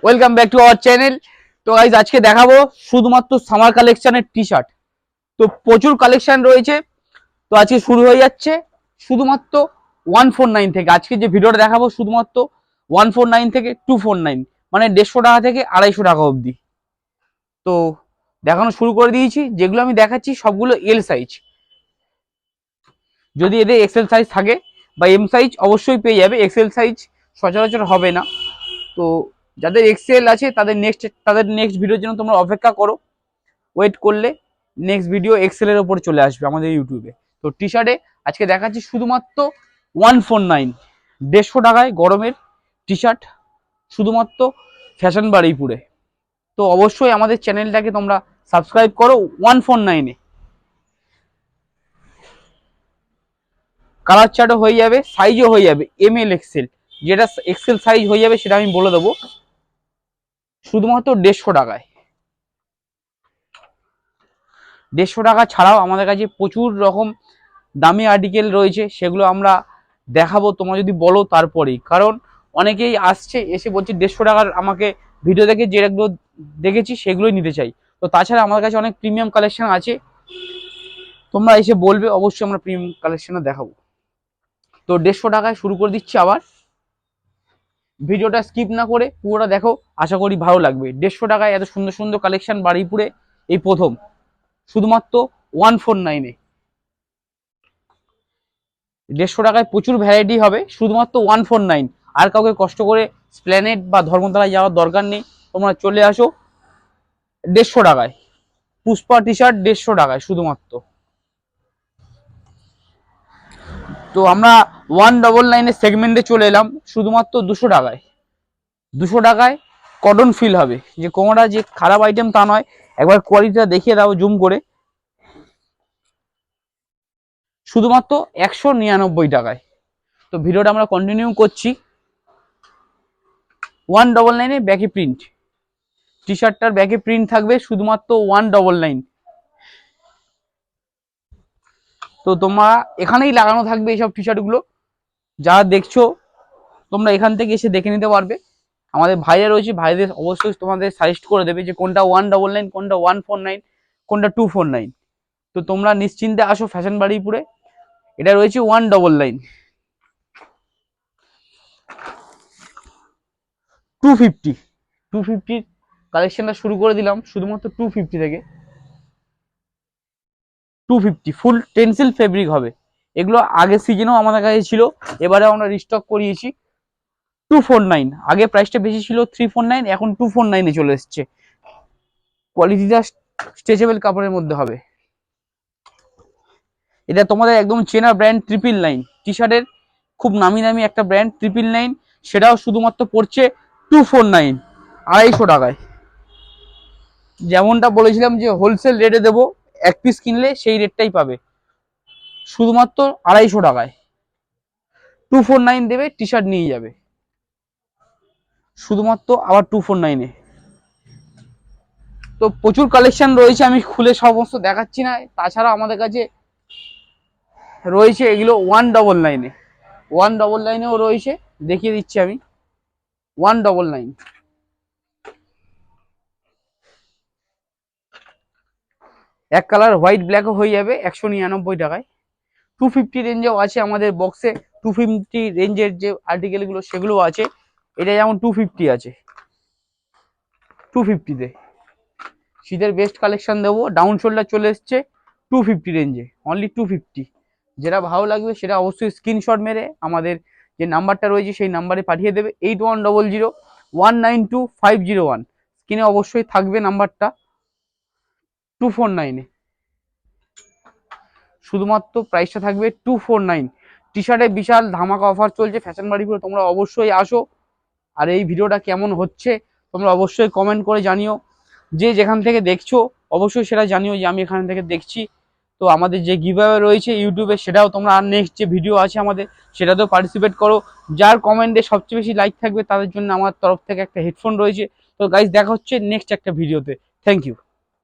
Welcome back to our channel. তো guys আজকে দেখাবো শুধুমাত্র সামার কালেকশনের টি শার্ট। তো প্রচুর কালেকশন রয়েছে। তো আজকে শুরু হয়ে যাচ্ছে শুধুমাত্র 149 থেকে। আজকে যে ভিডিওটা দেখাবো শুধুমাত্র 149 থেকে 249, মানে 150 টাকা থেকে 250 টাকা অবধি। তো দেখানো শুরু করে দিয়েছি। যেগুলো আমি দেখাচ্ছি সবগুলো এল সাইজ। যদি এদের এক্সেল সাইজ থাকে বা এম সাইজ অবশ্যই পেয়ে যাবে, এক্সেল সাইজ সচরাচর হবে না। তো যাদের এক্সেল আছে তাদের নেক্সট ভিডিওর জন্য তোমরা অপেক্ষা করো, ওয়েট করলে নেক্সট ভিডিও এক্সেলের ওপর চলে আসবে আমাদের ইউটিউবে। তো টি শার্টে আজকে দেখাচ্ছি শুধুমাত্র 149, 150 টাকায় গরমের টি শার্ট, শুধুমাত্র ফ্যাশন বারুইপুরে। তো অবশ্যই আমাদের চ্যানেলটাকে তোমরা সাবস্ক্রাইব করো। 149-এ কালার চার্টও হয়ে যাবে, সাইজও হয়ে যাবে এম এল এক্সেল। যেটা এক্সেল সাইজ হয়ে যাবে সেটা আমি বলে দেবো, শুধুমাত্র 150 টাকায়। 150 টাকা ছাড়াও আমাদের কাছে প্রচুর রকম দামি আর্টিকেল রয়েছে, সেগুলো আমরা দেখাবো তোমরা যদি বলো তারপরেই। কারণ অনেকেই আসছে এসে বলছে 150 টাকার আমাকে ভিডিও দেখে যেগুলো দেখেছি সেগুলোই নিতে চাই। তো তাছাড়া আমার কাছে অনেক প্রিমিয়াম কালেকশন আছে, তোমরা এসে বলবে, অবশ্যই আমরা প্রিমিয়াম কালেকশনও দেখাবো। তো 150 টাকায় শুরু করে দিচ্ছি আবার। ভিডিওটা স্কিপ না করে পুরোটা দেখো, আশা করি ভালো লাগবে। 150 টাকায় এত সুন্দর সুন্দর কালেকশন বারুইপুরে এই প্রথম, শুধুমাত্র 149-এ। 150 টাকায় প্রচুর ভ্যারাইটি হবে, শুধুমাত্র 149। আর কাউকে কষ্ট করে স্প্ল্যানেড বা ধর্মতলায় যাওয়ার দরকার নেই, তোমরা চলে আসো 150 টাকায়। পুষ্পা টি শার্ট 150 টাকায় শুধুমাত্র। তো আমরা 199-এর সেগমেন্টে চলে এলাম শুধুমাত্র 200 টাকায়। 200 টাকায় কটন ফিল হবে, যে কোমরটা যে খারাপ আইটেম তা নয়, একবার কোয়ালিটিটা দেখিয়ে দাও জুম করে। শুধুমাত্র 199 টাকায়। তো ভিডিওটা আমরা কন্টিনিউ করছি। 199-এ ব্যাকি প্রিন্ট টি শার্টটার ব্যাকে প্রিন্ট থাকবে শুধুমাত্র 199। তো তোমরা এখানেই লাগানো থাকবে এইসব টি শার্টগুলো, যা দেখছো তোমরা এখান থেকে এসে দেখে নিতে পারবে। আমাদের ভাইরা রয়েছে, ভাইদের অবশ্যই তোমাদের সাজেস্ট করে দেবে যে কোনটা 199, কোনটা 149, কোনটা 249। তো তোমরা নিশ্চিন্তে আসো ফ্যাশন বারুইপুরে। এটা রয়েছে 199। 250, 250 কালেকশনটা শুরু করে দিলাম শুধুমাত্র 250 থেকে। 250 ফুল টেন্সিল ফেব্রিক হবে। এগুলো আগের সিজনেও আমাদের কাছে ছিল, এবারে আমরা রিস্টক করিয়েছি। 249, আগে প্রাইসটা বেশি ছিল 349, এখন 249-এ চলে এসছে। কোয়ালিটিটা স্ট্রেচেবল কাপড়ের মধ্যে হবে। এটা তোমাদের একদম চেনা ব্র্যান্ড 999 টি শার্টের, খুব নামি দামি একটা ব্র্যান্ড 999। সেটাও শুধুমাত্র পড়ছে 249, 250 টাকায়। যেমনটা বলেছিলাম যে হোলসেল রেটে দেবো, এক পিস কিনলে সেই রেটটাই পাবে, শুধুমাত্র 250 টাকায়। 249 দেবে, টি শার্ট নিয়ে যাবে, শুধুমাত্র আবার 249-এ। তো প্রচুর কালেকশন রয়েছে, আমি খুলে সমস্ত দেখাচ্ছি না। তাছাড়া আমাদের কাছে রয়েছে এগুলো 199-এ, 199-এও রয়েছে, দেখিয়ে দিচ্ছি আমি। 199 এক কালার হোয়াইট ব্ল্যাকও হয়ে যাবে 199 টাকায়। 250 রেঞ্জেও আছে আমাদের বক্সে, 250 রেঞ্জের যে আর্টিকেলগুলো সেগুলো আছে। এটা যেমন 250 আছে, 250-তে শীতের বেস্ট কালেকশন দেবো। ডাউন শোল্ডার চলে এসছে 250 রেঞ্জে, অনলি 250। যেটা ভালো লাগবে সেটা অবশ্যই স্ক্রিনশট মেরে আমাদের যে নাম্বারটা রয়েছে সেই নাম্বারে পাঠিয়ে দেবে, 8100192501। স্ক্রিনে অবশ্যই থাকবে নাম্বারটা। 249-এ শুধুমাত্র প্রাইসটা থাকবে 249। টি শার্টে বিশাল ধামাকা অফার চলছে ফ্যাশন বাড়িপুরে, তোমরা অবশ্যই আসো। আর এই ভিডিওটা কেমন হচ্ছে তোমরা অবশ্যই কমেন্ট করে জানিও। যে যেখান থেকে দেখছো অবশ্যই সেটা জানিও যে আমি এখান থেকে দেখছি। তো আমাদের যে গিভঅ্যাওয়ে রয়েছে ইউটিউবে, সেটাও তোমরা আর নেক্সট যে ভিডিও আছে আমাদের সেটাতেও পার্টিসিপেট করো। যার কমেন্টে সবচেয়ে বেশি লাইক থাকবে তাদের জন্য আমার তরফ থেকে একটা হেডফোন রয়েছে। তো গাইজ দেখা হচ্ছে নেক্সট একটা ভিডিওতে। Thank you.